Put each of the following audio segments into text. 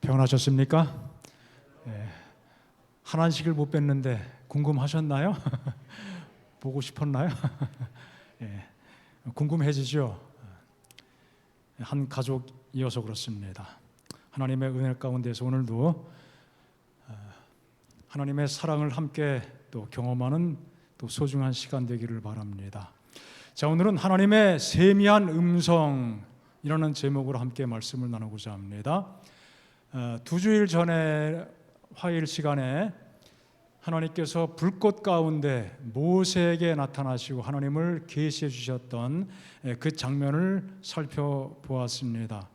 평안하셨습니까? 한안식을 못 뵀는데 궁금하셨나요? 보고 싶었나요? 궁금해지죠? 한 가족이어서 그렇습니다. 하나님의 은혜 가운데서 오늘도 하나님의 사랑을 함께 또 경험하는 또 소중한 시간 되기를 바랍니다. 자, 오늘은 하나님의 세미한 음성이라는 제목으로 함께 말씀을 나누고자 합니다. 2주일 전에 화요일 시간에 하나님께서 불꽃 가운데 모세에게 나타나시고 하나님을 계시해 주셨던 그 장면을 살펴보았습니다.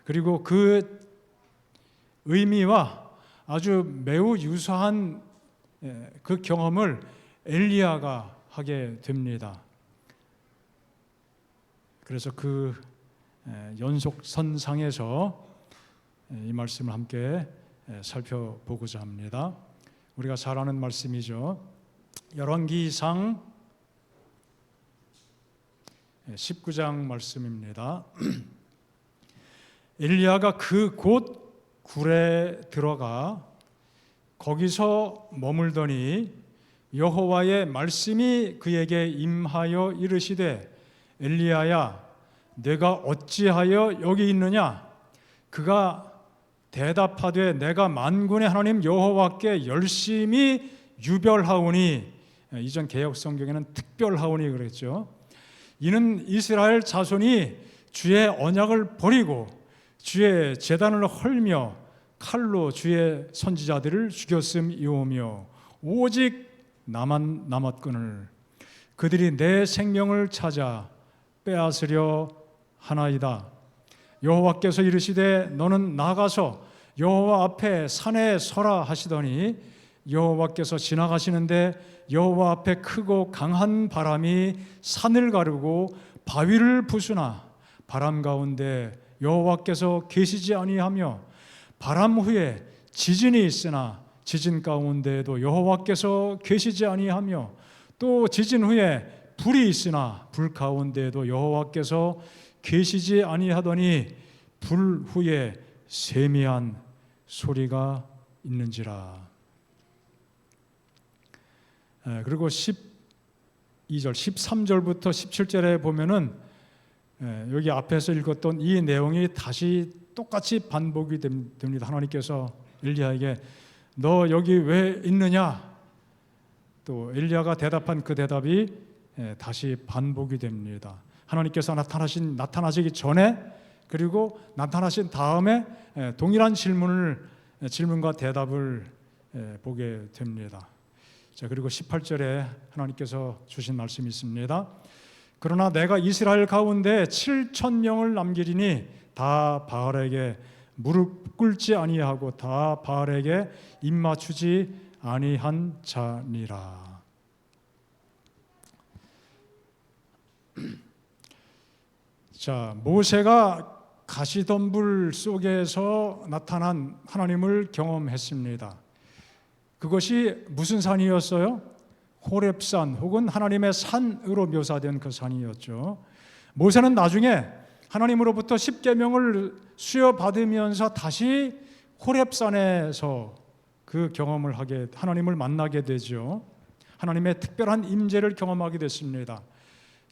그리고 그 의미와 아주 매우 유사한 그 경험을 엘리야가 하게 됩니다. 그래서 그 연속선상에서 이 말씀을 함께 살펴보고자 합니다. 우리가 잘 아는 말씀이죠. 열왕기상 19장 말씀입니다. 엘리야가 그 곳 굴에 들어가 거기서 머물더니 여호와의 말씀이 그에게 임하여 이르시되 엘리야야 내가 어찌하여 여기 있느냐? 그가 대답하되 내가 만군의 하나님 여호와께 열심히 유별하오니, 이전 개역 성경에는 특별하오니 그랬죠. 이는 이스라엘 자손이 주의 언약을 버리고 주의 제단을 헐며 칼로 주의 선지자들을 죽였음이오며 오직 나만 남았거늘 그들이 내 생명을 찾아 빼앗으려 하나이다. 여호와께서 이르시되 너는 나가서 여호와 앞에 산에 서라 하시더니 여호와께서 지나가시는데 여호와 앞에 크고 강한 바람이 산을 가르고 바위를 부수나 바람 가운데 여호와께서 계시지 아니하며 바람 후에 지진이 있으나 지진 가운데에도 여호와께서 계시지 아니하며 또 지진 후에 불이 있으나 불 가운데에도 여호와께서 계시지 아니하더니 불 후에 세미한 소리가 있는지라. 그리고 12절, 13절부터 17절에 보면은 여기 앞에서 읽었던 이 내용이 다시 똑같이 반복이 됩니다. 하나님께서 엘리야에게 너 여기 왜 있느냐? 또 엘리야가 대답한 그 대답이 다시 반복이 됩니다. 하나님께서 나타나시기 전에 그리고 나타나신 다음에 동일한 질문과 대답을 보게 됩니다. 자, 그리고 18절에 하나님께서 주신 말씀이 있습니다. 그러나 내가 이스라엘 가운데 7,000명을 남기리니 다 바알에게 무릎 꿇지 아니하고 다 바알에게 입 맞추지 아니한 자니라. 자, 모세가 가시덤불 속에서 나타난 하나님을 경험했습니다. 그것이 무슨 산이었어요? 호렙산 혹은 하나님의 산으로 묘사된 그 산이었죠. 모세는 나중에 하나님으로부터 십계명을 수여받으면서 다시 호렙산에서 그 경험을 하나님을 만나게 되죠. 하나님의 특별한 임재를 경험하게 됐습니다.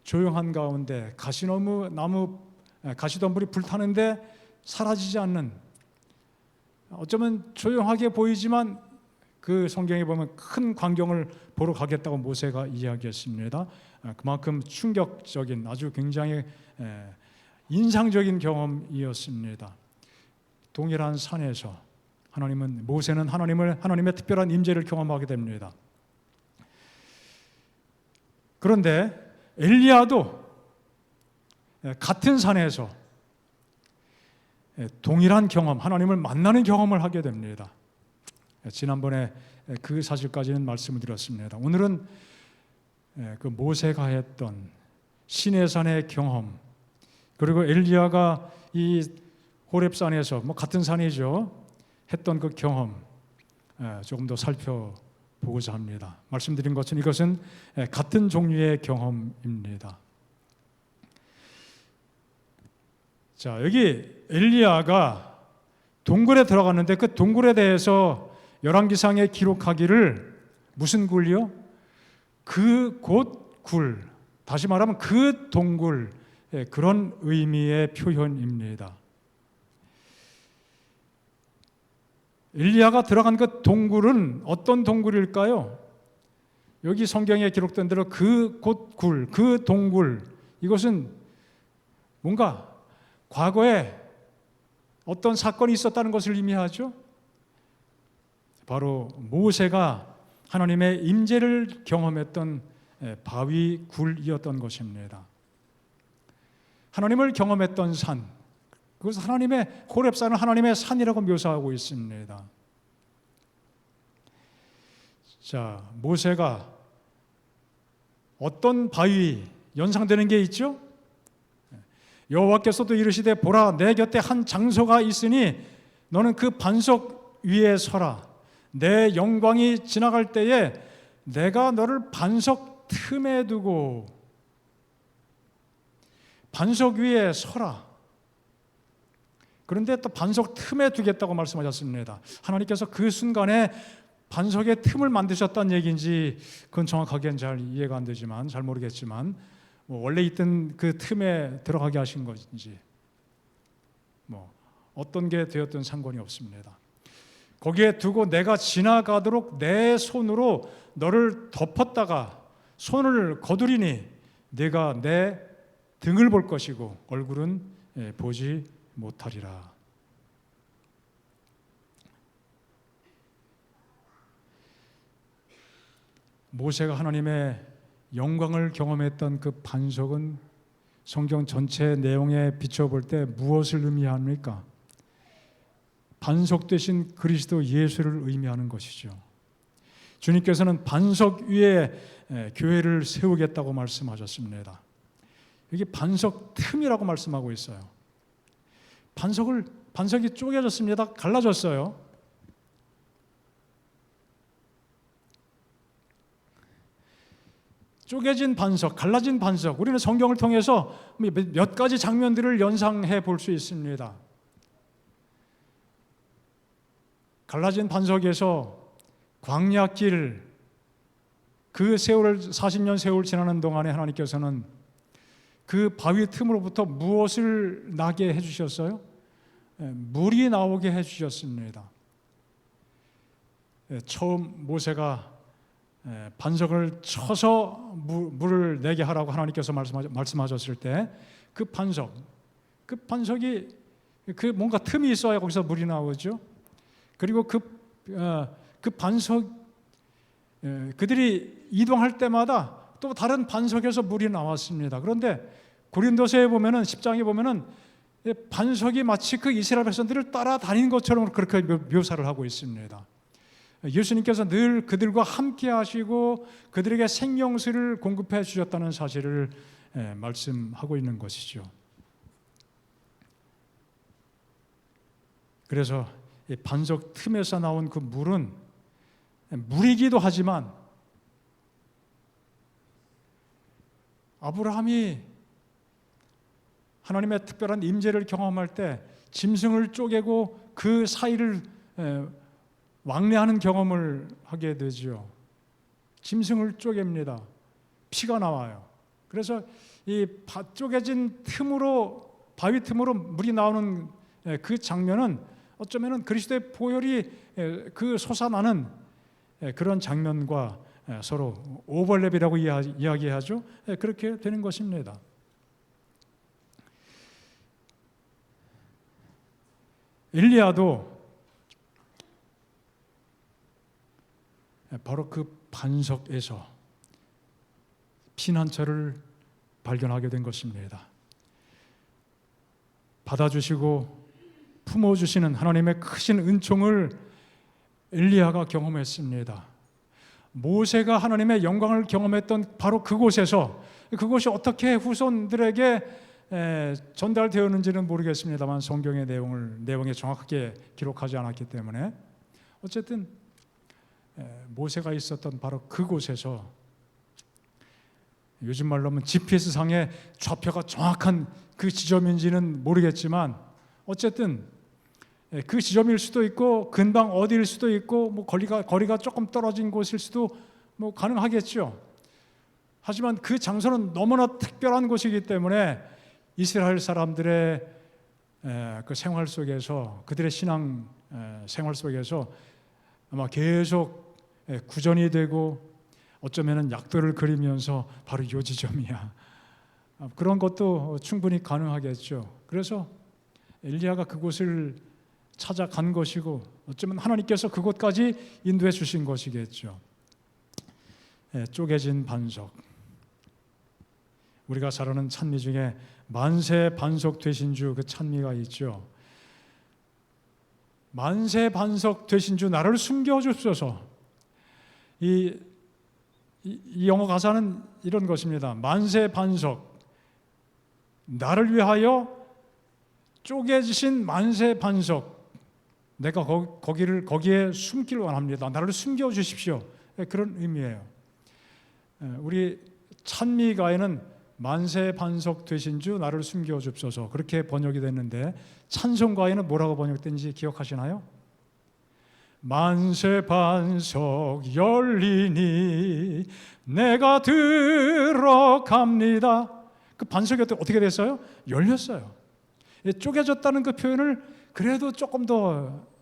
조용한 가운데 가시덤불이 불타는데 사라지지 않는, 어쩌면 조용하게 보이지만 그 성경에 보면 큰 광경을 보러 가겠다고 모세가 이야기했습니다. 그만큼 충격적인 아주 굉장히 인상적인 경험이었습니다. 동일한 산에서 모세는 하나님의 특별한 임재를 경험하게 됩니다. 그런데 엘리야도 같은 산에서 동일한 경험, 하나님을 만나는 경험을 하게 됩니다. 지난번에 그 사실까지는 말씀을 드렸습니다. 오늘은 그 모세가 했던 시내산의 경험, 그리고 엘리야가 이 호렙산에서 같은 산이죠, 했던 그 경험 조금 더 살펴보고자 합니다. 말씀드린 것처럼 이것은 같은 종류의 경험입니다. 자, 여기 엘리야가 동굴에 들어갔는데 그 동굴에 대해서 열왕기상에 기록하기를 무슨 굴이요? 그곳 굴, 다시 말하면 그 동굴, 그런 의미의 표현입니다. 엘리야가 들어간 그 동굴은 어떤 동굴일까요? 여기 성경에 기록된 대로 그곳 굴, 그 동굴, 이것은 뭔가 과거에 어떤 사건이 있었다는 것을 의미하죠. 바로 모세가 하나님의 임재를 경험했던 바위 굴이었던 것입니다. 하나님을 경험했던 산, 그것은 하나님의 호렙산을 하나님의 산이라고 묘사하고 있습니다. 자, 모세가 어떤 바위 연상되는 게 있죠? 여호와께서도 이르시되 보라 내 곁에 한 장소가 있으니 너는 그 반석 위에 서라. 내 영광이 지나갈 때에 내가 너를 반석 틈에 두고 반석 위에 서라. 그런데 또 반석 틈에 두겠다고 말씀하셨습니다. 하나님께서 그 순간에 반석의 틈을 만드셨다는 얘기인지 그건 정확하게는 잘 이해가 안 되지만, 잘 모르겠지만 원래 있던 그 틈에 들어가게 하신 것인지 어떤 게 되었든 상관이 없습니다. 거기에 두고 내가 지나가도록 내 손으로 너를 덮었다가 손을 거두리니 네가 내 등을 볼 것이고 얼굴은 보지 못하리라. 모세가 하나님의 영광을 경험했던 그 반석은 성경 전체 내용에 비춰볼 때 무엇을 의미합니까? 반석 되신 그리스도 예수를 의미하는 것이죠. 주님께서는 반석 위에 교회를 세우겠다고 말씀하셨습니다. 여기 반석 틈이라고 말씀하고 있어요. 반석이 쪼개졌습니다. 갈라졌어요. 쪼개진 반석, 갈라진 반석. 우리는 성경을 통해서 몇 가지 장면들을 연상해 볼 수 있습니다. 갈라진 반석에서 광야길, 그 세월을 40년 세월 지나는 동안에 하나님께서는 그 바위 틈으로부터 무엇을 나게 해주셨어요? 물이 나오게 해주셨습니다. 처음 모세가 반석을 쳐서 물을 내게 하라고 하나님께서 말씀하셨을 때 그 반석이 그 뭔가 틈이 있어야 거기서 물이 나오죠. 그리고 그 반석, 그들이 이동할 때마다 또 다른 반석에서 물이 나왔습니다. 그런데 고린도서에 보면은 10장에 보면은 반석이 마치 그 이스라엘 백성들을 따라다닌 것처럼 그렇게 묘사를 하고 있습니다. 예수님께서 늘 그들과 함께 하시고 그들에게 생명수를 공급해 주셨다는 사실을 말씀하고 있는 것이죠. 그래서 이 반석 틈에서 나온 그 물은 물이기도 하지만 아브라함이 하나님의 특별한 임재를 경험할 때 짐승을 쪼개고 그 사이를 왕래하는 경험을 하게 되죠. 짐승을 쪼갭니다. 피가 나와요. 그래서 이 쪼개진 틈으로, 바위 틈으로 물이 나오는 그 장면은 어쩌면 그리스도의 보혈이 그 솟아나는 그런 장면과 서로 오버랩이라고 이야기하죠. 그렇게 되는 것입니다. 엘리야도 바로 그 반석에서 피난처를 발견하게 된 것입니다. 받아주시고 품어주시는 하나님의 크신 은총을 엘리야가 경험했습니다. 모세가 하나님의 영광을 경험했던 바로 그곳에서, 그것이 어떻게 후손들에게 전달되었는지는 모르겠습니다만 성경의 내용에 정확하게 기록하지 않았기 때문에 어쨌든 모세가 있었던 바로 그곳에서, 요즘 말로 하면 GPS상의 좌표가 정확한 그 지점인지는 모르겠지만 어쨌든 그 지점일 수도 있고 근방 어디일 수도 있고 뭐 거리가 조금 떨어진 곳일 수도 뭐 가능하겠죠. 하지만 그 장소는 너무나 특별한 곳이기 때문에 이스라엘 사람들의 그 생활 속에서, 그들의 신앙 생활 속에서 아마 계속 구전이 되고 어쩌면은 약도를 그리면서 바로 요 지점이야, 그런 것도 충분히 가능하겠죠. 그래서 엘리야가 그곳을 찾아간 것이고 어쩌면 하나님께서 그곳까지 인도해 주신 것이겠죠. 쪼개진 반석, 우리가 잘 아는 찬미 중에 만세 반석 되신 주, 그 찬미가 있죠. 만세 반석 되신 주 나를 숨겨주소서. 이 영어 가사는 이런 것입니다. 만세 반석, 나를 위하여 쪼개지신 만세 반석, 내가 거기에 숨길 원합니다. 나를 숨겨주십시오. 그런 의미예요. 우리 찬미가에는 만세 반석 되신 주 나를 숨겨주옵소서, 그렇게 번역이 됐는데 찬송가에는 뭐라고 번역된지 기억하시나요? 만세 반석 열리니 내가 들어갑니다. 그 반석이 어떻게 됐어요? 열렸어요. 쪼개졌다는 그 표현을 그래도 조금 더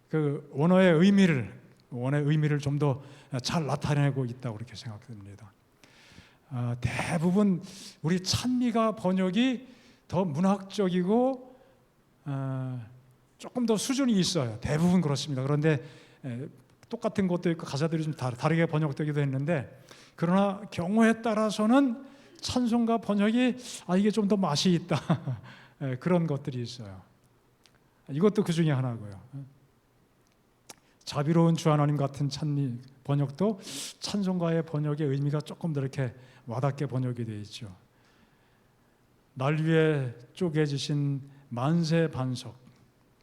그 원어의 의미를 좀 더 잘 나타내고 있다고 그렇게 생각됩니다. 대부분 우리 찬미가 번역이 더 문학적이고 조금 더 수준이 있어요. 대부분 그렇습니다. 그런데 똑같은 것도 있고 가사들이 좀 다르게 번역되기도 했는데, 그러나 경우에 따라서는 찬송가 번역이 이게 좀 더 맛이 있다 그런 것들이 있어요. 이것도 그 중에 하나고요. 자비로운 주 하나님 같은 찬미 번역도 찬송가의 번역의 의미가 조금 더 이렇게 와닿게 번역이 되어 있죠. 날 위해 쪼개지신 만세 반석,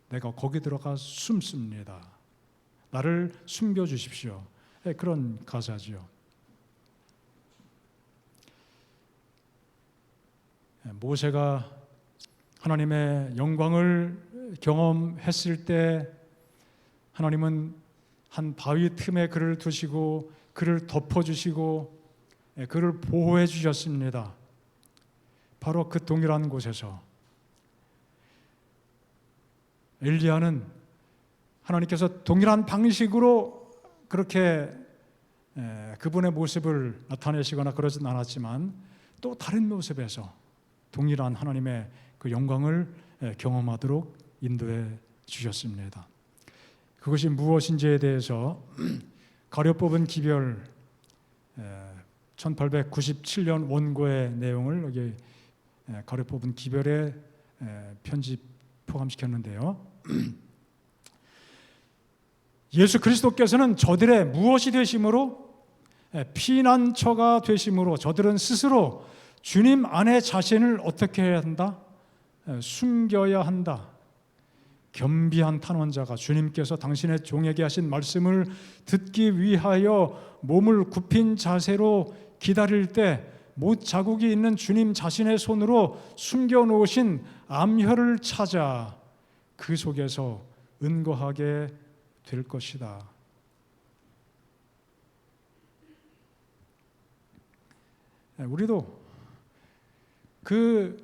내가 거기 들어가 숨습니다. 나를 숨겨주십시오. 그런 가사죠. 모세가 하나님의 영광을 경험했을 때 하나님은 한 바위 틈에 그를 두시고 그를 덮어주시고 그를 보호해 주셨습니다. 바로 그 동일한 곳에서 엘리야는 하나님께서 동일한 방식으로 그렇게 그분의 모습을 나타내시거나 그러진 않았지만 또 다른 모습에서 동일한 하나님의 그 영광을 경험하도록 인도해 주셨습니다. 그것이 무엇인지에 대해서 가려 뽑은 기별 1897년 원고의 내용을 여기 가려 뽑은 기별에 편집 포함시켰는데요. 예수 그리스도께서는 저들의 무엇이 되심으로, 피난처가 되심으로 저들은 스스로 주님 안에 자신을 어떻게 해야 한다? 숨겨야 한다. 겸비한 탄원자가 주님께서 당신의 종에게 하신 말씀을 듣기 위하여 몸을 굽힌 자세로 기다릴 때 못 자국이 있는 주님 자신의 손으로 숨겨놓으신 암혈을 찾아 그 속에서 은거하게 될 것이다. 우리도 그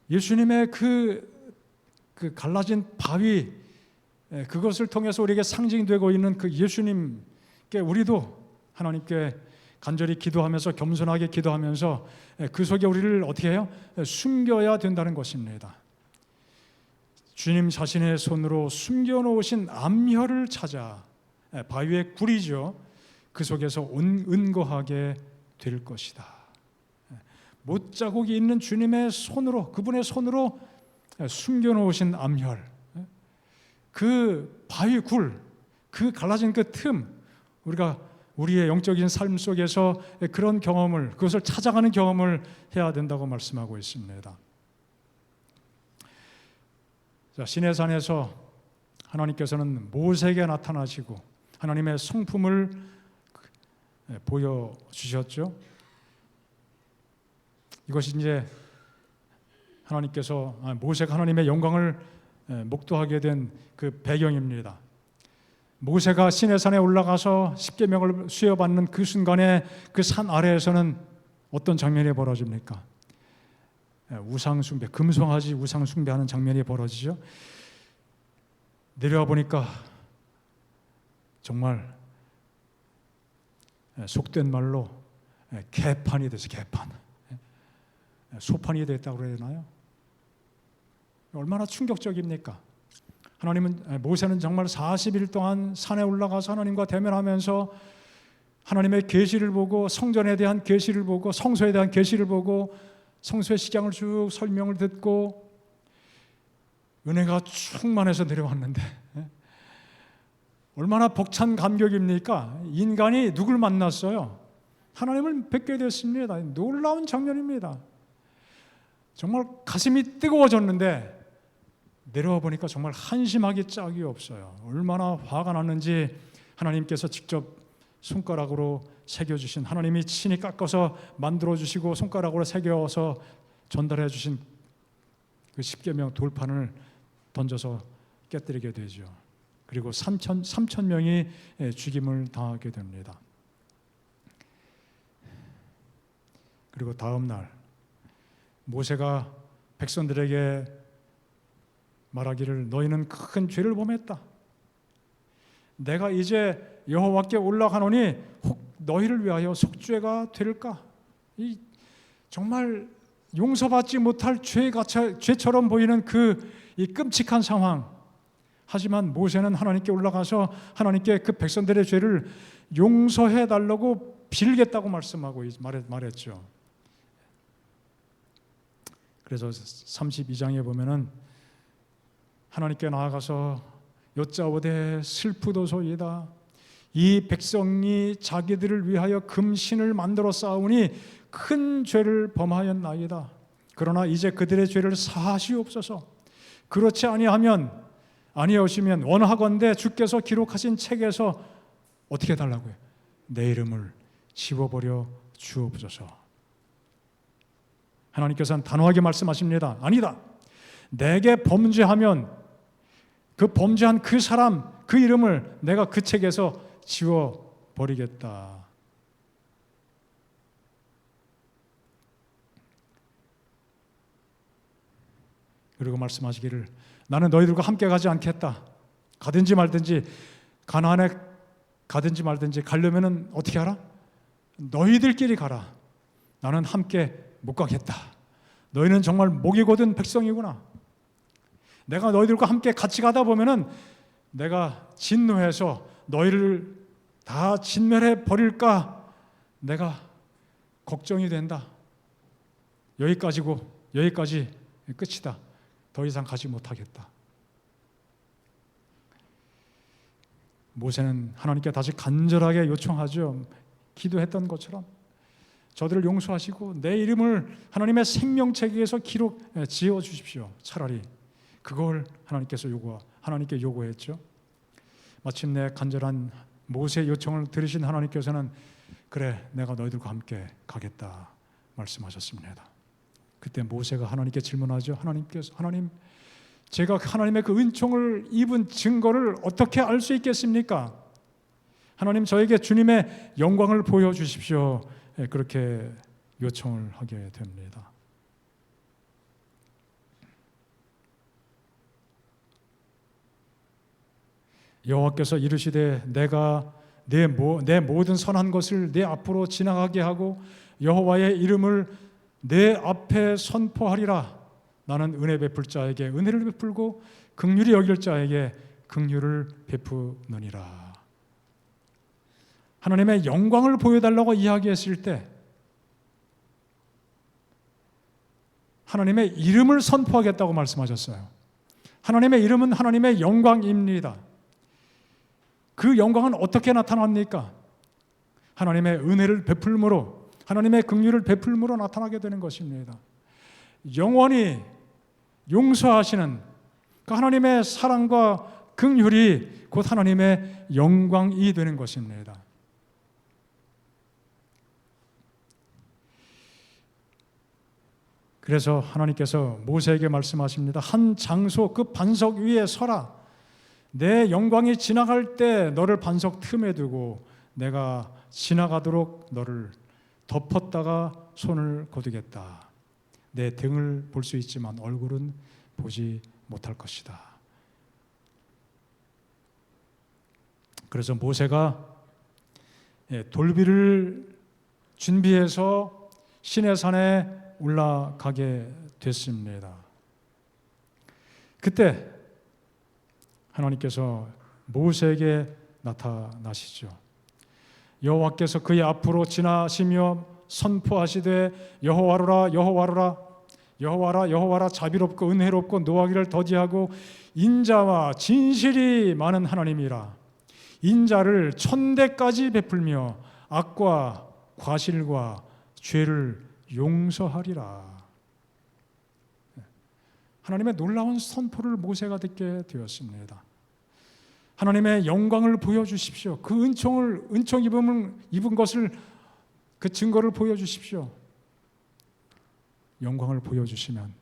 예수님의 그 갈라진 바위, 그것을 통해서 우리에게 상징되고 있는 그 예수님께 우리도 하나님께 간절히 기도하면서, 겸손하게 기도하면서 그 속에 우리를 어떻게 해요? 숨겨야 된다는 것입니다. 주님 자신의 손으로 숨겨놓으신 암혈을 찾아, 바위의 굴이죠, 그 속에서 은거하게 될 것이다. 못자국이 있는 주님의 손으로, 그분의 손으로 숨겨놓으신 암혈, 그 바위 굴, 그 갈라진 그 틈, 우리가 우리의 영적인 삶 속에서 그런 경험을, 그것을 찾아가는 경험을 해야 된다고 말씀하고 있습니다. 자, 시내산에서 하나님께서는 모세에게 나타나시고 하나님의 성품을 보여주셨죠. 이것이 이제 모세가 하나님의 영광을 목도하게 된 그 배경입니다. 모세가 시내산에 올라가서 십계명을 수여받는 그 순간에 그 산 아래에서는 어떤 장면이 벌어집니까? 우상숭배, 금송아지 우상숭배하는 장면이 벌어지죠. 내려와 보니까 정말 속된 말로 개판이 됐어요. 개판. 소판이 됐다고 그래야 되나요? 얼마나 충격적입니까? 모세는 정말 40일 동안 산에 올라가서 하나님과 대면하면서 하나님의 계시를 보고, 성전에 대한 계시를 보고, 성소에 대한 계시를 보고, 성소의 식양을 쭉 설명을 듣고 은혜가 충만해서 내려왔는데 얼마나 벅찬 감격입니까? 인간이 누굴 만났어요? 하나님을 뵙게 됐습니다. 놀라운 장면입니다. 정말 가슴이 뜨거워졌는데 내려와 보니까 정말 한심하기 짝이 없어요. 얼마나 화가 났는지 하나님께서 직접 손가락으로 새겨주신, 하나님이 친히 깎아서 만들어주시고 손가락으로 새겨서 전달해 주신 그 십계명 돌판을 던져서 깨뜨리게 되죠. 그리고 3천 명이 죽임을 당하게 됩니다. 그리고 다음 날 모세가 백성들에게 말하기를 너희는 큰 죄를 범했다. 내가 이제 여호와께 올라가노니 혹 너희를 위하여 속죄가 될까? 이 정말 용서받지 못할 죄처럼 보이는 이 끔찍한 상황. 하지만 모세는 하나님께 올라가서 하나님께 그 백성들의 죄를 용서해 달라고 빌겠다고 말했죠. 그래서 32장에 보면은 하나님께 나아가서 여짜오되 슬프도소이다. 이 백성이 자기들을 위하여 금신을 만들어 쌓으니 큰 죄를 범하였나이다. 그러나 이제 그들의 죄를 사하시옵소서. 그렇지 아니하시면 원하건대 주께서 기록하신 책에서 어떻게 해달라고요? 내 이름을 지워버려 주옵소서. 하나님께서는 단호하게 말씀하십니다. 아니다. 내게 범죄하면 그 범죄한 그 사람, 그 이름을 내가 그 책에서 지워버리겠다. 그리고 말씀하시기를 나는 너희들과 함께 가지 않겠다. 가든지 말든지, 가나안에 가든지 말든지 가려면은 어떻게 하라? 너희들끼리 가라. 나는 함께 못 가겠다. 너희는 정말 목이 곧은 백성이구나. 내가 너희들과 함께 같이 가다 보면은 내가 진노해서 너희를 다 진멸해 버릴까 내가 걱정이 된다. 여기까지 끝이다. 더 이상 가지 못하겠다. 모세는 하나님께 다시 간절하게 요청하죠. 기도했던 것처럼 저들을 용서하시고 내 이름을 하나님의 생명책에서 지어 주십시오. 차라리 그걸 하나님께 요구했죠. 마침내 간절한 모세의 요청을 들으신 하나님께서는 그래, 내가 너희들과 함께 가겠다 말씀하셨습니다. 그때 모세가 하나님께 질문하죠. 하나님, 제가 하나님의 그 은총을 입은 증거를 어떻게 알 수 있겠습니까? 하나님, 저에게 주님의 영광을 보여주십시오. 그렇게 요청을 하게 됩니다. 여호와께서 이르시되 내가 내 모든 선한 것을 내 앞으로 지나가게 하고 여호와의 이름을 내 앞에 선포하리라. 나는 은혜 베풀 자에게 은혜를 베풀고 긍휼히 여길 자에게 긍휼을 베푸느니라. 하나님의 영광을 보여달라고 이야기했을 때 하나님의 이름을 선포하겠다고 말씀하셨어요. 하나님의 이름은 하나님의 영광입니다. 그 영광은 어떻게 나타납니까? 하나님의 은혜를 베풀므로, 하나님의 긍휼을 베풀므로 나타나게 되는 것입니다. 영원히 용서하시는 그 하나님의 사랑과 긍휼이 곧 하나님의 영광이 되는 것입니다. 그래서 하나님께서 모세에게 말씀하십니다. 한 장소 그 반석 위에 서라. 내 영광이 지나갈 때 너를 반석 틈에 두고 내가 지나가도록 너를 덮었다가 손을 거두겠다. 내 등을 볼 수 있지만 얼굴은 보지 못할 것이다. 그래서 모세가 돌비를 준비해서 시내산에 올라가게 됐습니다. 그때 하나님께서 모세에게 나타나시죠. 여호와께서 그의 앞으로 지나시며 선포하시되 여호와라 여호와라 여호와라 여호와라 자비롭고 은혜롭고 노하기를 더디하고 인자와 진실이 많은 하나님이라. 인자를 천대까지 베풀며 악과 과실과 죄를 용서하리라. 하나님의 놀라운 선포를 모세가 듣게 되었습니다. 하나님의 영광을 보여주십시오. 그 은총 입은 것을 그 증거를 보여주십시오. 영광을 보여주시면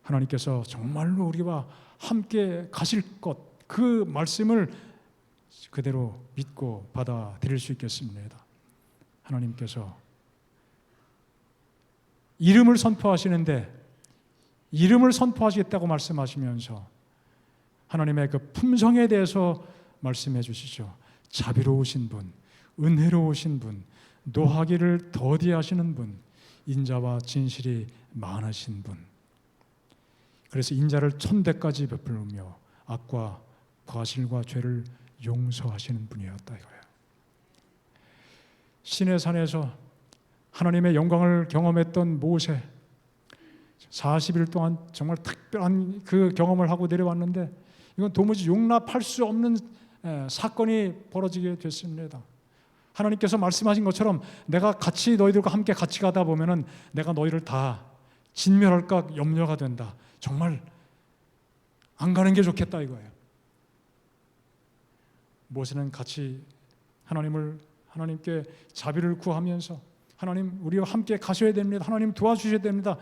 하나님께서 정말로 우리와 함께 가실 것, 그 말씀을 그대로 믿고 받아들일 수 있겠습니다. 하나님께서 이름을 선포하시는데 이름을 선포하시겠다고 말씀하시면서 하나님의 그 품성에 대해서 말씀해 주시죠. 자비로우신 분, 은혜로우신 분, 노하기를 더디하시는 분, 인자와 진실이 많으신 분. 그래서 인자를 천대까지 베풀며 악과 과실과 죄를 용서하시는 분이었다 이거예요. 시내산에서 하나님의 영광을 경험했던 모세, 40일 동안 정말 특별한 그 경험을 하고 내려왔는데 이건 도무지 용납할 수 없는 사건이 벌어지게 됐습니다. 하나님께서 말씀하신 것처럼 내가 같이 너희들과 함께 같이 가다 보면은 내가 너희를 다 진멸할까 염려가 된다. 정말 안 가는 게 좋겠다 이거예요. 모세는 같이 하나님께 자비를 구하면서 하나님 우리와 함께 가셔야 됩니다. 하나님 도와주셔야 됩니다.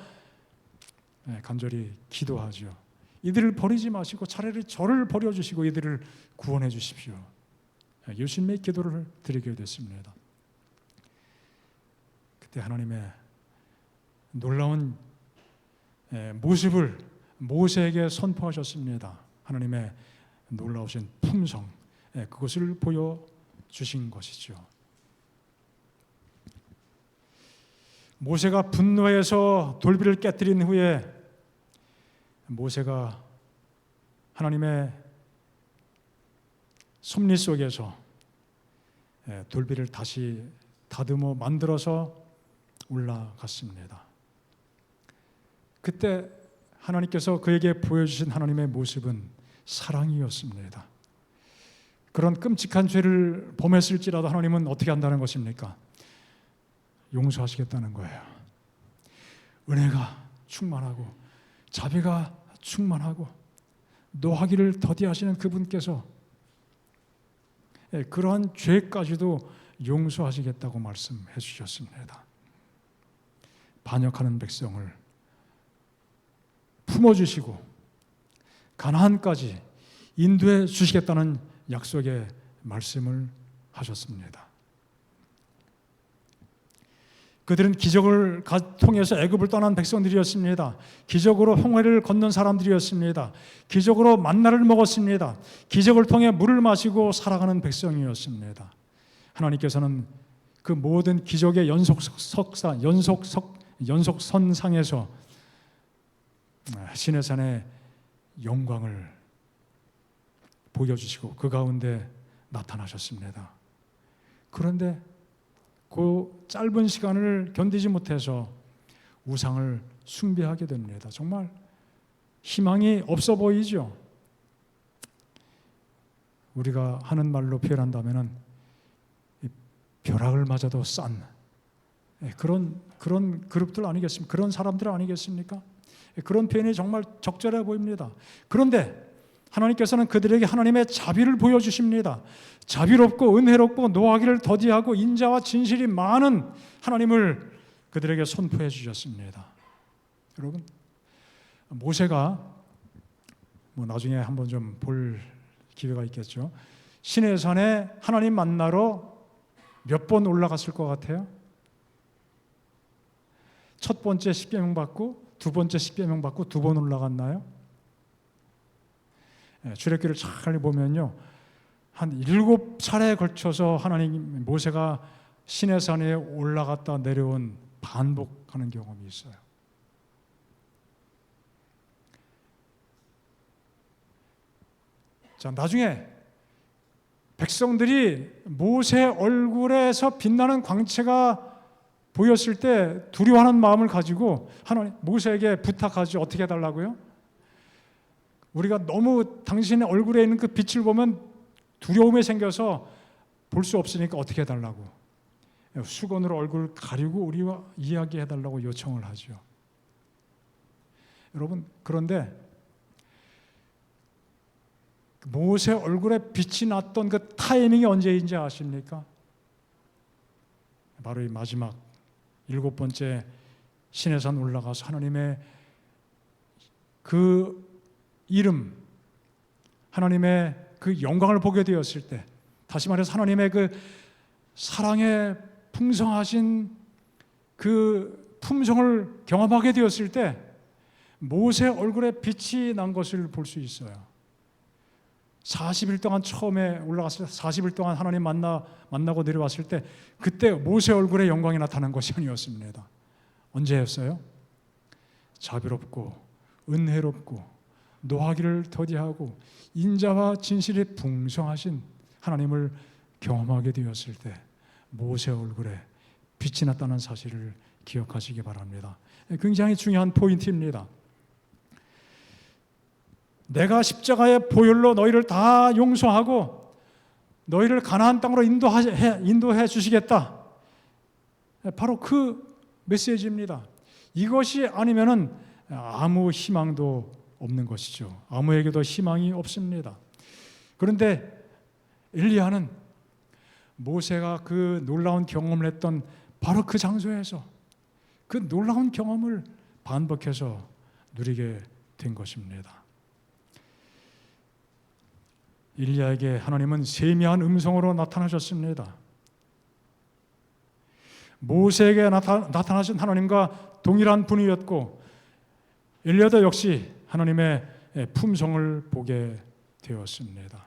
간절히 기도하죠. 이들을 버리지 마시고 차라리 저를 버려주시고 이들을 구원해 주십시오. 예수님의 기도를 드리게 됐습니다. 그때 하나님의 놀라운 모습을 모세에게 선포하셨습니다. 하나님의 놀라우신 품성, 그것을 보여주신 것이죠. 모세가 분노해서 돌비를 깨뜨린 후에 모세가 하나님의 섭리 속에서 돌비를 다시 다듬어 만들어서 올라갔습니다. 그때 하나님께서 그에게 보여주신 하나님의 모습은 사랑이었습니다. 그런 끔찍한 죄를 범했을지라도 하나님은 어떻게 한다는 것입니까? 용서하시겠다는 거예요. 은혜가 충만하고 자비가 충만하고 노하기를 더디하시는 그분께서 그러한 죄까지도 용서하시겠다고 말씀해 주셨습니다. 반역하는 백성을 품어주시고 가나안까지 인도해 주시겠다는 약속의 말씀을 하셨습니다. 그들은 기적을 통해서 애굽을 떠난 백성들이었습니다. 기적으로 홍해를 건넌 사람들이었습니다. 기적으로 만나를 먹었습니다. 기적을 통해 물을 마시고 살아가는 백성이었습니다. 하나님께서는 그 모든 기적의 연속선상에서 시내산의 영광을 보여주시고 그 가운데 나타나셨습니다. 그런데 그 짧은 시간을 견디지 못해서 우상을 숭배하게 됩니다. 정말 희망이 없어 보이죠. 우리가 하는 말로 표현한다면은 벼락을 맞아도 싼 그런 그룹들 아니겠습니까? 그런 사람들 아니겠습니까? 그런 표현이 정말 적절해 보입니다. 그런데 하나님께서는 그들에게 하나님의 자비를 보여주십니다. 자비롭고 은혜롭고 노하기를 더디하고 인자와 진실이 많은 하나님을 그들에게 선포해 주셨습니다. 여러분, 모세가 나중에 한번 좀 볼 기회가 있겠죠. 시내산에 하나님 만나러 몇 번 올라갔을 것 같아요? 첫 번째 십계명 받고 두 번째 십계명 받고 2번 올라갔나요? 출애굽기를 잘 보면요, 한 7차례에 걸쳐서 하나님 모세가 시내산에 올라갔다 내려온 반복하는 경험이 있어요. 자, 나중에 백성들이 모세 얼굴에서 빛나는 광채가 보였을 때 두려워하는 마음을 가지고 하나님 모세에게 부탁하죠. 어떻게 해달라고요? 우리가 너무 당신의 얼굴에 있는 그 빛을 보면 두려움이 생겨서 볼 수 없으니까 어떻게 해달라고, 수건으로 얼굴 가리고 우리와 이야기해달라고 요청을 하죠. 여러분, 그런데 모세 얼굴에 빛이 났던 그 타이밍이 언제인지 아십니까? 바로 이 마지막 7번째 시내산 올라가서 하나님의 그 이름, 하나님의 그 영광을 보게 되었을 때, 다시 말해서 하나님의 그 사랑에 풍성하신 그 품성을 경험하게 되었을 때 모세 얼굴에 빛이 난 것을 볼 수 있어요. 40일 동안 처음에 올라갔을 때 40일 동안 하나님 만나고 내려왔을 때 그때 모세 얼굴에 영광이 나타난 것이 아니었습니다. 언제였어요? 자비롭고 은혜롭고 노하기를 더디하고 인자와 진실이 풍성하신 하나님을 경험하게 되었을 때 모세 얼굴에 빛이 났다는 사실을 기억하시기 바랍니다. 굉장히 중요한 포인트입니다. 내가 십자가의 보혈로 너희를 다 용서하고 너희를 가나안 땅으로 인도해 주시겠다. 바로 그 메시지입니다. 이것이 아니면은 아무 희망도 없는 것이죠. 아무에게도 희망이 없습니다. 그런데 엘리야는 모세가 그 놀라운 경험을 했던 바로 그 장소에서 그 놀라운 경험을 반복해서 누리게 된 것입니다. 엘리야에게 하나님은 세미한 음성으로 나타나셨습니다. 모세에게 나타나신 하나님과 동일한 분이었고 엘리야도 역시 하나님의 품성을 보게 되었습니다.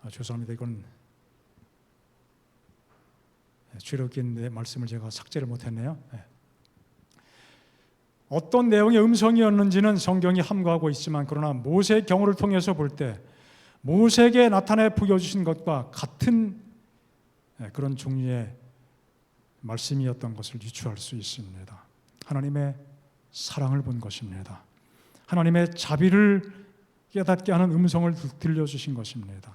죄송합니다. 이건 출애굽기인데 말씀을 제가 삭제를 못했네요. 어떤 내용의 음성이었는지는 성경이 함구하고 있지만 그러나 모세의 경우를 통해서 볼 때 모세에게 나타내 보여주신 것과 같은 그런 종류의 말씀이었던 것을 유추할 수 있습니다. 하나님의 사랑을 본 것입니다. 하나님의 자비를 깨닫게 하는 음성을 들려주신 것입니다.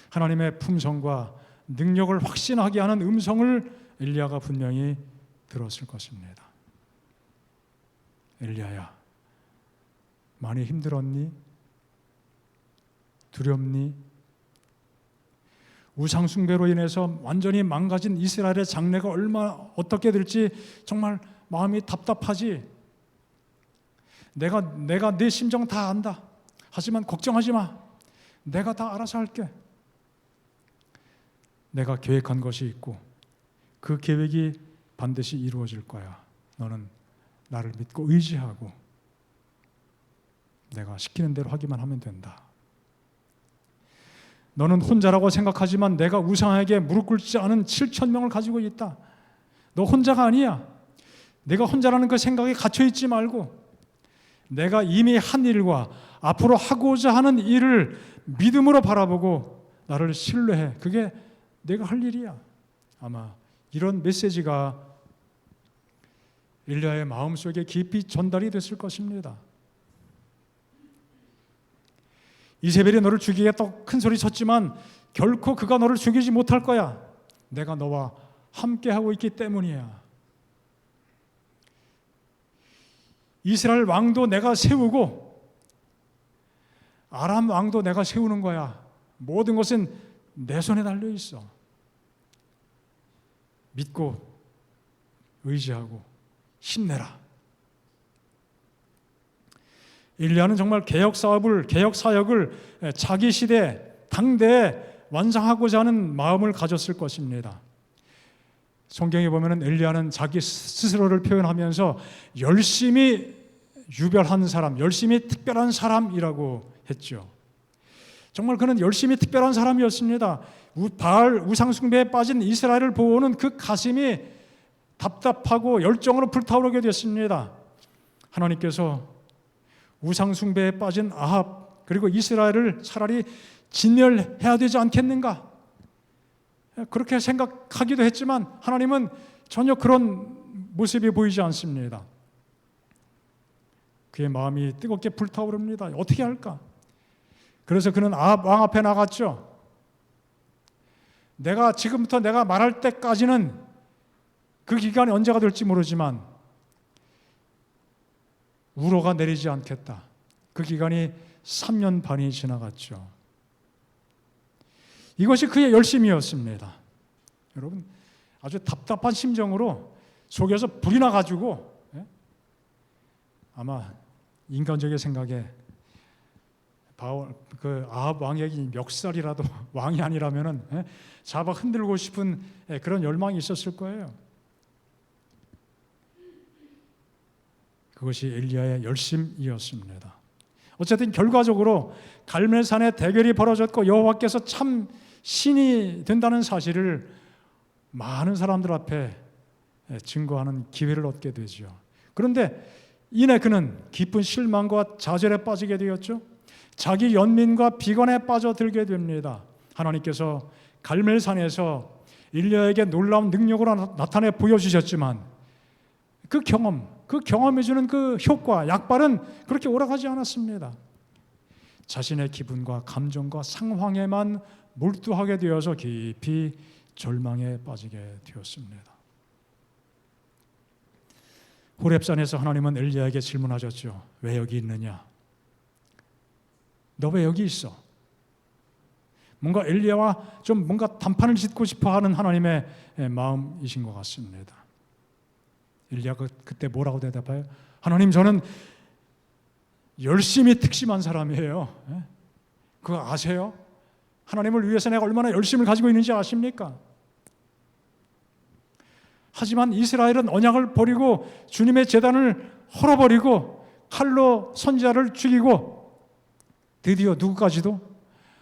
하나님의 품성과 능력을 확신하게 하는 음성을 엘리야가 분명히 들었을 것입니다. 엘리야야, 많이 힘들었니? 두렵니? 우상 숭배로 인해서 완전히 망가진 이스라엘의 장래가 어떻게 될지 정말 마음이 답답하지? 내가 네 심정 다 안다. 하지만 걱정하지 마. 내가 다 알아서 할게. 내가 계획한 것이 있고 그 계획이 반드시 이루어질 거야. 너는 나를 믿고 의지하고 내가 시키는 대로 하기만 하면 된다. 너는 혼자라고 생각하지만 내가 우상에게 무릎 꿇지 않은 7,000명을 가지고 있다. 너 혼자가 아니야. 내가 혼자라는 그 생각에 갇혀 있지 말고 내가 이미 한 일과 앞으로 하고자 하는 일을 믿음으로 바라보고 나를 신뢰해. 그게 내가 할 일이야. 아마 이런 메시지가 엘리야의 마음속에 깊이 전달이 됐을 것입니다. 이세벨이 너를 죽이겠다고 큰 소리 쳤지만 결코 그가 너를 죽이지 못할 거야. 내가 너와 함께하고 있기 때문이야. 이스라엘 왕도 내가 세우고 아람 왕도 내가 세우는 거야. 모든 것은 내 손에 달려 있어. 믿고 의지하고 힘내라. 엘리야는 정말 개혁 사역을 자기 시대 당대에 완성하고자 하는 마음을 가졌을 것입니다. 성경에 보면은 엘리야는 자기 스스로를 표현하면서 열심히 유별한 사람, 열심히 특별한 사람이라고 했죠. 정말 그는 열심히 특별한 사람이었습니다. 바알 우상 숭배에 빠진 이스라엘을 보는 그 가슴이 답답하고 열정으로 불타오르게 됐습니다. 하나님께서 우상 숭배에 빠진 아합 그리고 이스라엘을 차라리 진멸해야 되지 않겠는가? 그렇게 생각하기도 했지만 하나님은 전혀 그런 모습이 보이지 않습니다. 그의 마음이 뜨겁게 불타오릅니다. 어떻게 할까? 그래서 그는 아합 왕 앞에 나갔죠. 지금부터 내가 말할 때까지는 그 기간이 언제가 될지 모르지만 우로가 내리지 않겠다. 그 기간이 3년 반이 지나갔죠. 이것이 그의 열심이었습니다. 여러분, 아주 답답한 심정으로 속에서 불이 나가지고 아마 인간적인 생각에 아합 왕에게 멱살이라도 왕이 아니라면은 잡아 흔들고 싶은 그런 열망이 있었을 거예요. 그것이 엘리야의 열심이었습니다. 어쨌든 결과적으로 갈멜산에 대결이 벌어졌고 여호와께서 참 신이 된다는 사실을 많은 사람들 앞에 증거하는 기회를 얻게 되죠. 그런데 이내 그는 깊은 실망과 좌절에 빠지게 되었죠. 자기 연민과 비관에 빠져들게 됩니다. 하나님께서 갈멜산에서 엘리야에게 놀라운 능력으로 나타내 보여주셨지만 그 경험해 주는 그 효과, 약발은 그렇게 오락하지 않았습니다. 자신의 기분과 감정과 상황에만 몰두하게 되어서 깊이 절망에 빠지게 되었습니다. 호렙산에서 하나님은 엘리야에게 질문하셨죠. 왜 여기 있느냐? 너 왜 여기 있어? 뭔가 엘리야와 좀 뭔가 단판을 짓고 싶어 하는 하나님의 마음이신 것 같습니다. 엘리야가 그때 뭐라고 대답해요? 하나님, 저는 열심히 특심한 사람이에요. 그거 아세요? 하나님을 위해서 내가 얼마나 열심을 가지고 있는지 아십니까? 하지만 이스라엘은 언약을 버리고 주님의 제단을 헐어버리고 칼로 선지자를 죽이고 드디어 누구까지도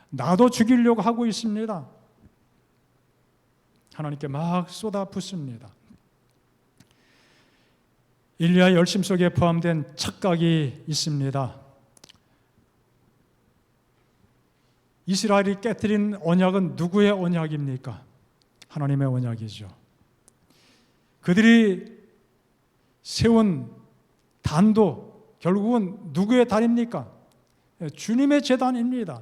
나도 죽이려고 하고 있습니다. 하나님께 막 쏟아붓습니다. 엘리야의 열심 속에 포함된 착각이 있습니다. 이스라엘이 깨뜨린 언약은 누구의 언약입니까? 하나님의 언약이죠. 그들이 세운 단도 결국은 누구의 단입니까? 주님의 제단입니다.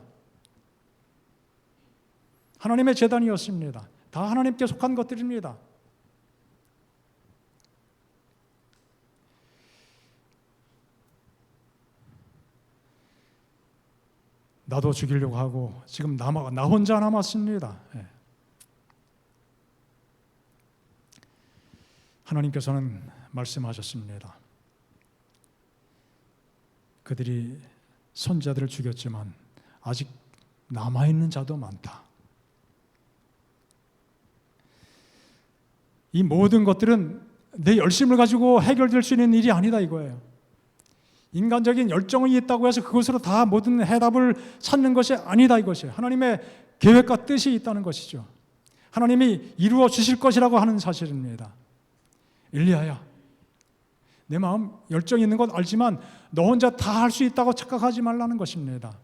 하나님의 제단이었습니다. 다 하나님께 속한 것들입니다. 나도 죽이려고 하고 지금 나 혼자 남았습니다. 하나님께서는 말씀하셨습니다. 그들이 선지자들을 죽였지만 아직 남아있는 자도 많다. 이 모든 것들은 내 열심을 가지고 해결될 수 있는 일이 아니다 이거예요. 인간적인 열정이 있다고 해서 그것으로 다 모든 해답을 찾는 것이 아니다 이것이에요. 하나님의 계획과 뜻이 있다는 것이죠. 하나님이 이루어 주실 것이라고 하는 사실입니다. 엘리야야, 내 마음 열정이 있는 것 알지만 너 혼자 다 할 수 있다고 착각하지 말라는 것입니다.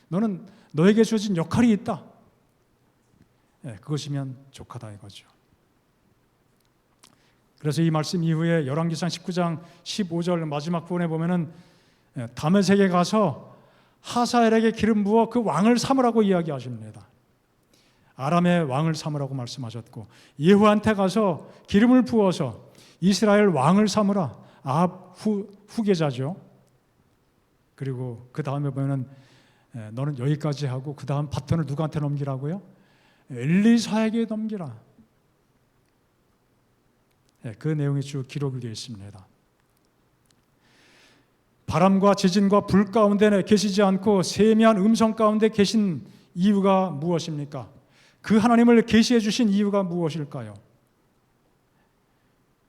너는 너에게 주어진 역할이 있다. 그것이면 족하다 이거죠. 그래서 이 말씀 이후에 열왕기상 19장 15절 마지막 부분에 보면은 다메섹에 가서 하사엘에게 기름 부어 그 왕을 삼으라고 이야기하십니다. 아람의 왕을 삼으라고 말씀하셨고 예후한테 가서 기름을 부어서 이스라엘 왕을 삼으라. 아합 후계자죠. 그리고 그 다음에 보면은 너는 여기까지 하고 그 다음 바톤을 누구한테 넘기라고요? 엘리사에게 넘기라. 그 내용이 쭉 기록이 되어 있습니다. 바람과 지진과 불 가운데 계시지 않고 세미한 음성 가운데 계신 이유가 무엇입니까? 그 하나님을 계시해 주신 이유가 무엇일까요?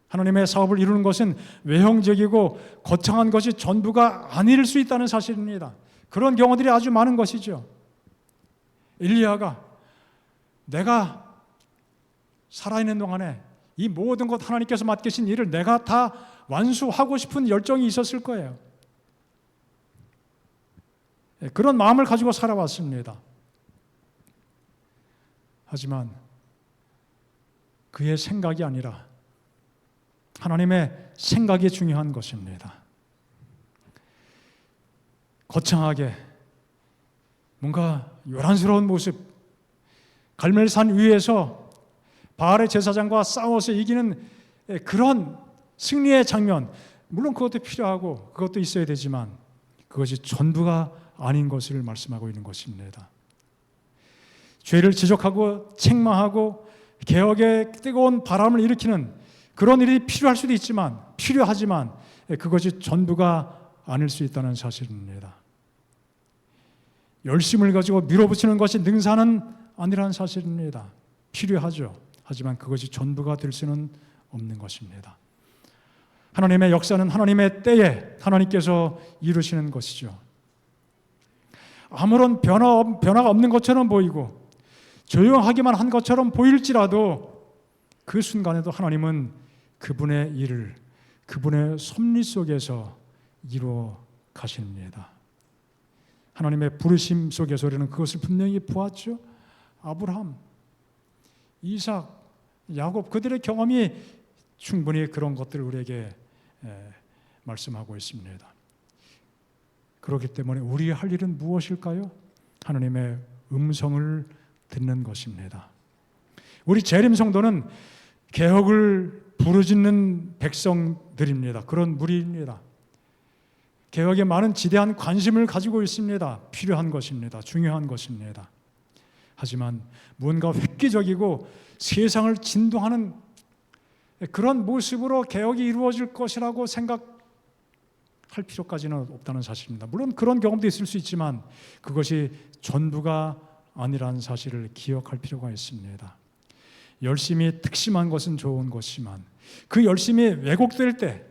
하나님의 사업을 이루는 것은 외형적이고 거창한 것이 전부가 아닐 수 있다는 사실입니다. 그런 경우들이 아주 많은 것이죠. 엘리야가 내가 살아있는 동안에 이 모든 것 하나님께서 맡기신 일을 내가 다 완수하고 싶은 열정이 있었을 거예요. 그런 마음을 가지고 살아왔습니다. 하지만 그의 생각이 아니라 하나님의 생각이 중요한 것입니다. 거창하게 뭔가 요란스러운 모습, 갈멜산 위에서 바알의 제사장과 싸워서 이기는 그런 승리의 장면, 물론 그것도 필요하고 그것도 있어야 되지만 그것이 전부가 아닌 것을 말씀하고 있는 것입니다. 죄를 지적하고 책망하고 개혁의 뜨거운 바람을 일으키는 그런 일이 필요하지만 그것이 전부가 아닐 수 있다는 사실입니다. 열심을 가지고 밀어붙이는 것이 능사는 아니라는 사실입니다. 필요하죠. 하지만 그것이 전부가 될 수는 없는 것입니다. 하나님의 역사는 하나님의 때에 하나님께서 이루시는 것이죠. 아무런 변화가 없는 것처럼 보이고 조용하기만 한 것처럼 보일지라도 그 순간에도 하나님은 그분의 일을 그분의 섭리 속에서 이루어 가십니다. 하나님의 부르심 속에서 우리는 그것을 분명히 보았죠. 아브라함, 이삭, 야곱 그들의 경험이 충분히 그런 것들을 우리에게 말씀하고 있습니다. 그렇기 때문에 우리의 할 일은 무엇일까요? 하나님의 음성을 듣는 것입니다. 우리 재림 성도는 개혁을 부르짖는 백성들입니다. 그런 무리입니다. 개혁에 많은 지대한 관심을 가지고 있습니다. 필요한 것입니다. 중요한 것입니다. 하지만 무언가 획기적이고 세상을 진동하는 그런 모습으로 개혁이 이루어질 것이라고 생각할 필요까지는 없다는 사실입니다. 물론 그런 경험도 있을 수 있지만 그것이 전부가 아니라는 사실을 기억할 필요가 있습니다. 열심히 특심한 것은 좋은 것이지만 그 열심이 왜곡될 때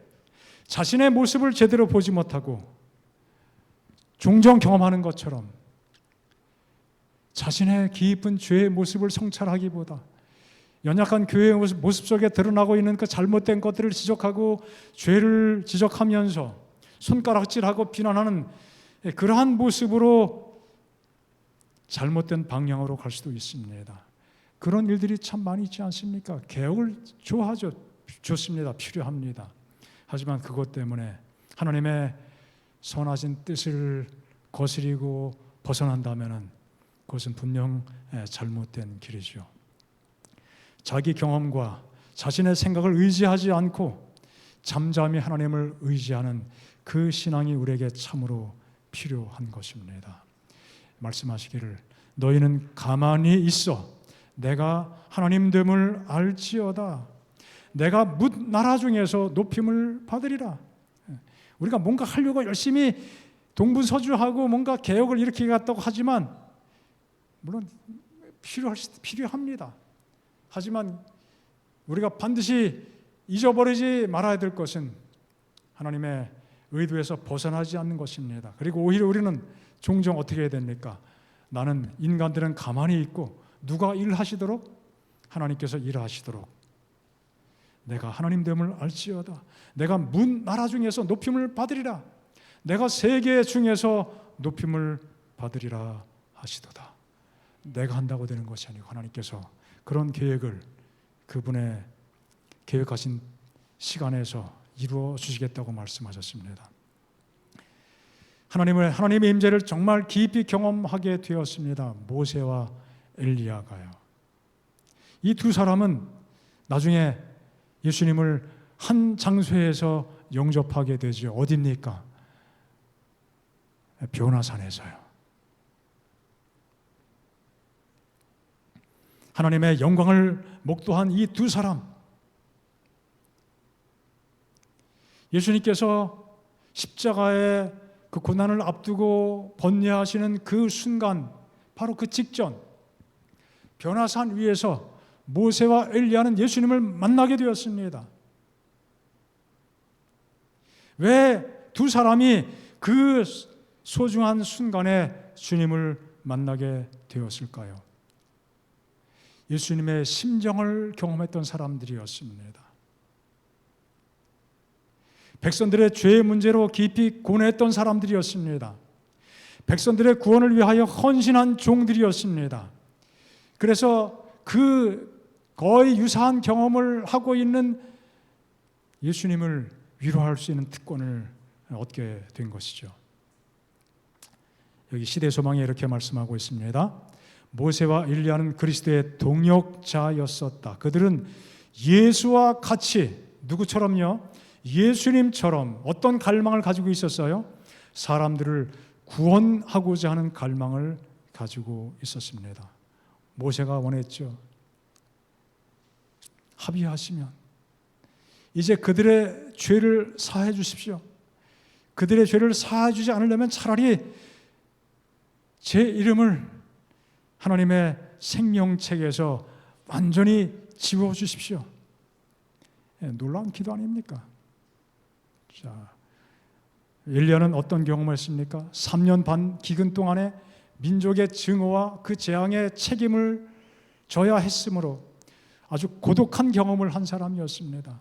자신의 모습을 제대로 보지 못하고 종종 경험하는 것처럼 자신의 깊은 죄의 모습을 성찰하기보다 연약한 교회의 모습 속에 드러나고 있는 그 잘못된 것들을 지적하고 죄를 지적하면서 손가락질하고 비난하는 그러한 모습으로 잘못된 방향으로 갈 수도 있습니다. 그런 일들이 참 많이 있지 않습니까? 개혁을 좋아하죠. 좋습니다. 필요합니다. 하지만 그것 때문에 하나님의 선하신 뜻을 거스리고 벗어난다면 그것은 분명 잘못된 길이죠. 자기 경험과 자신의 생각을 의지하지 않고 잠잠히 하나님을 의지하는 그 신앙이 우리에게 참으로 필요한 것입니다. 말씀하시기를 너희는 가만히 있어 내가 하나님됨을 알지어다. 내가 뭇 나라 중에서 높임을 받으리라. 우리가 뭔가 하려고 열심히 동분서주하고 뭔가 개혁을 일으키겠다고 하지만 물론 필요합니다. 하지만 우리가 반드시 잊어버리지 말아야 될 것은 하나님의 의도에서 벗어나지 않는 것입니다. 그리고 오히려 우리는 종종 어떻게 해야 됩니까? 나는 인간들은 가만히 있고 누가 일하시도록? 하나님께서 일하시도록 내가 하나님됨을 알지어다. 내가 문 나라 중에서 높임을 받으리라. 내가 세계 중에서 높임을 받으리라 하시도다. 내가 한다고 되는 것이 아니고 하나님께서 그런 계획을 그분의 계획하신 시간에서 이루어 주시겠다고 말씀하셨습니다. 하나님의 임재를 정말 깊이 경험하게 되었습니다. 모세와 엘리야가요. 이 두 사람은 나중에 예수님을 한 장소에서 영접하게 되죠. 어디입니까? 변화산에서요. 하나님의 영광을 목도한 이 두 사람, 예수님께서 십자가의 그 고난을 앞두고 번뇌하시는 그 순간, 바로 그 직전, 변화산 위에서 모세와 엘리야는 예수님을 만나게 되었습니다. 왜 두 사람이 그 소중한 순간에 주님을 만나게 되었을까요? 예수님의 심정을 경험했던 사람들이었습니다. 백성들의 죄의 문제로 깊이 고뇌했던 사람들이었습니다. 백성들의 구원을 위하여 헌신한 종들이었습니다. 그래서 그 거의 유사한 경험을 하고 있는 예수님을 위로할 수 있는 특권을 얻게 된 것이죠. 여기 시대소망에 이렇게 말씀하고 있습니다. 모세와 엘리야는 그리스도의 동역자였었다. 그들은 예수와 같이, 누구처럼요? 예수님처럼 어떤 갈망을 가지고 있었어요? 사람들을 구원하고자 하는 갈망을 가지고 있었습니다. 모세가 원했죠. 합의하시면 이제 그들의 죄를 사해 주십시오. 그들의 죄를 사해 주지 않으려면 차라리 제 이름을 하나님의 생명책에서 완전히 지워 주십시오. 놀라운 기도 아닙니까? 자, 엘리야는 어떤 경험을 했습니까? 3년 반 기근 동안에 민족의 증오와 그 재앙의 책임을 져야 했으므로 아주 고독한 경험을 한 사람이었습니다.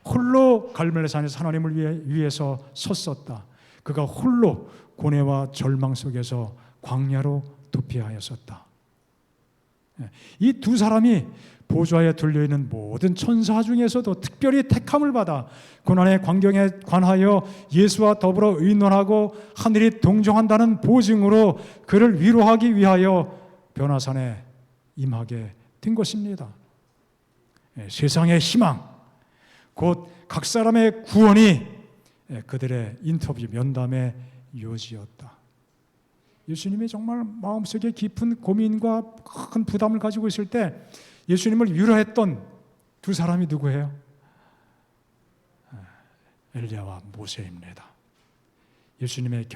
홀로 갈멜산에서 하나님을 위해서 섰었다. 그가 홀로 고뇌와 절망 속에서 광야로 도피하였었다. 이 두 사람이 보좌에 둘려있는 모든 천사 중에서도 특별히 택함을 받아 고난의 광경에 관하여 예수와 더불어 의논하고 하늘이 동정한다는 보증으로 그를 위로하기 위하여 변화산에 임하게 된 것입니다. 세상의 희망, 곧 각 사람의 구원이 그들의 인터뷰, 면담의 요지였다. 예수님이 정말 마음속에 깊은 고민과 큰 부담을 가지고 있을 때 예수님을 위로했던 두 사람이 누구예요? 엘리야와 모세입니다. 예수님의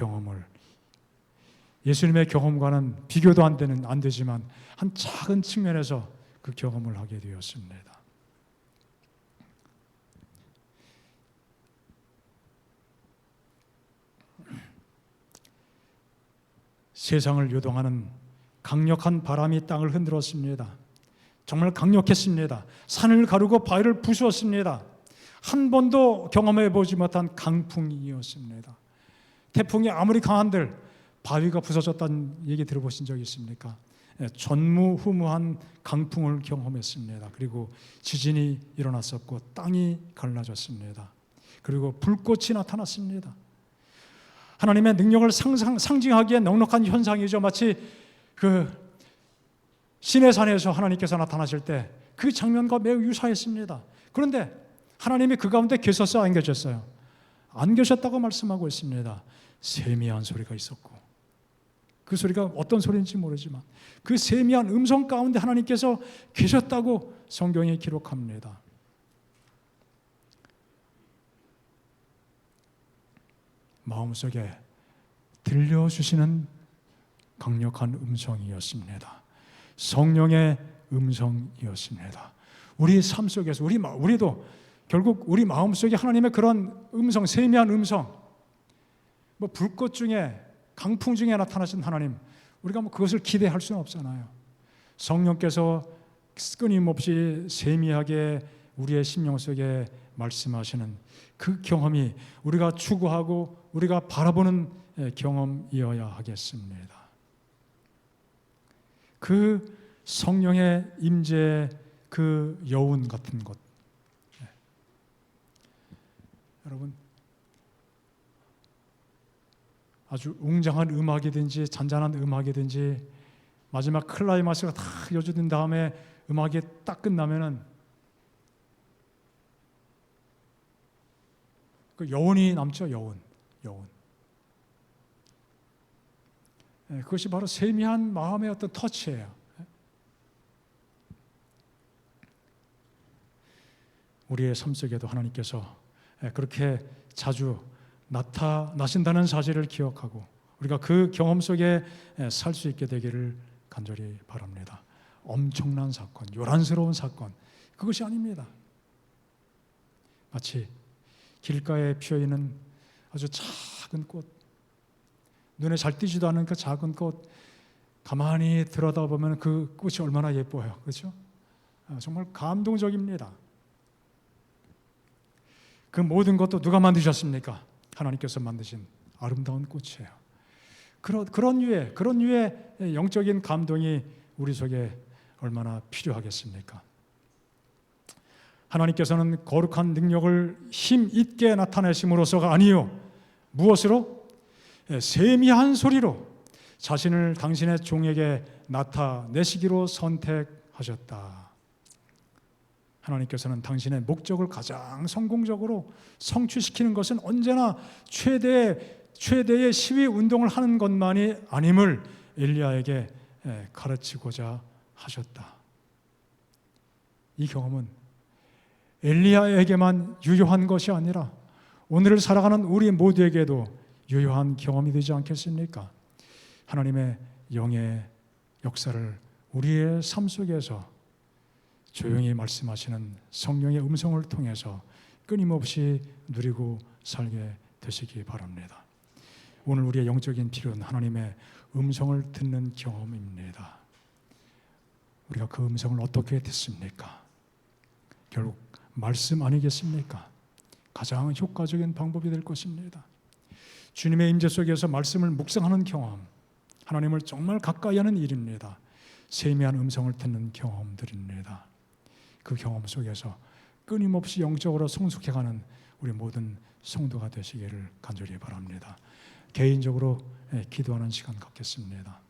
경험과는 비교도 안 되지만 한 작은 측면에서 그 경험을 하게 되었습니다. 세상을 요동하는 강력한 바람이 땅을 흔들었습니다. 정말 강력했습니다. 산을 가르고 바위를 부수었습니다. 한 번도 경험해 보지 못한 강풍이었습니다. 태풍이 아무리 강한들 바위가 부서졌다는 얘기 들어보신 적 있습니까? 전무후무한 강풍을 경험했습니다. 그리고 지진이 일어났었고 땅이 갈라졌습니다. 그리고 불꽃이 나타났습니다. 하나님의 능력을 상징하기에 넉넉한 현상이죠. 마치 그 시내산에서 하나님께서 나타나실 때 그 장면과 매우 유사했습니다. 그런데 하나님이 그 가운데 계셨어요? 안 계셨어요? 안 계셨다고 말씀하고 있습니다. 세미한 소리가 있었고, 그 소리가 어떤 소리인지 모르지만 그 세미한 음성 가운데 하나님께서 계셨다고 성경이 기록합니다. 마음속에 들려주시는 강력한 음성이었습니다. 성령의 음성이었습니다. 우리 삶 속에서 우리도 결국 우리 마음속에 하나님의 그런 음성, 세미한 음성, 뭐 불꽃 중에 강풍 중에 나타나신 하나님, 우리가 뭐 그것을 기대할 수는 없잖아요. 성령께서 끊임없이 세미하게 우리의 심령 속에 말씀하시는 그 경험이 우리가 추구하고 우리가 바라보는 경험이어야 하겠습니다. 그 성령의 임재의 그 여운 같은 것. 여러분, 아주 웅장한 음악이든지 잔잔한 음악이든지 마지막 클라이막스가 다 이어진 다음에 음악이 딱 끝나면은 그 여운이 남죠. 여운. 그것이 바로 세미한 마음의 어떤 터치예요. 우리의 삶 속에도 하나님께서 그렇게 자주 나타나신다는 사실을 기억하고 우리가 그 경험 속에 살 수 있게 되기를 간절히 바랍니다. 엄청난 사건, 요란스러운 사건, 그것이 아닙니다. 마치 길가에 피어있는 아주 작은 꽃, 눈에 잘 띄지도 않은 그 작은 꽃, 가만히 들여다보면 그 꽃이 얼마나 예뻐요. 그렇죠? 정말 감동적입니다. 그 모든 것도 누가 만드셨습니까? 하나님께서 만드신 아름다운 꽃이에요. 그런 유의 영적인 감동이 우리 속에 얼마나 필요하겠습니까? 하나님께서는 거룩한 능력을 힘 있게 나타내심으로써가 아니요, 무엇으로? 세미한 소리로 자신을 당신의 종에게 나타내시기로 선택하셨다. 하나님께서는 당신의 목적을 가장 성공적으로 성취시키는 것은 언제나 최대의 시위 운동을 하는 것만이 아님을 엘리야에게 가르치고자 하셨다. 이 경험은 엘리야에게만 유효한 것이 아니라 오늘을 살아가는 우리 모두에게도 유효한 경험이 되지 않겠습니까? 하나님의 영의 역사를 우리의 삶 속에서 조용히 말씀하시는 성령의 음성을 통해서 끊임없이 누리고 살게 되시기 바랍니다. 오늘 우리의 영적인 필요는 하나님의 음성을 듣는 경험입니다. 우리가 그 음성을 어떻게 듣습니까? 결국 말씀 아니겠습니까? 가장 효과적인 방법이 될 것입니다. 주님의 임재 속에서 말씀을 묵상하는 경험, 하나님을 정말 가까이 하는 일입니다. 세미한 음성을 듣는 경험들입니다. 그 경험 속에서 끊임없이 영적으로 성숙해가는 우리 모든 성도가 되시기를 간절히 바랍니다. 개인적으로 기도하는 시간 갖겠습니다.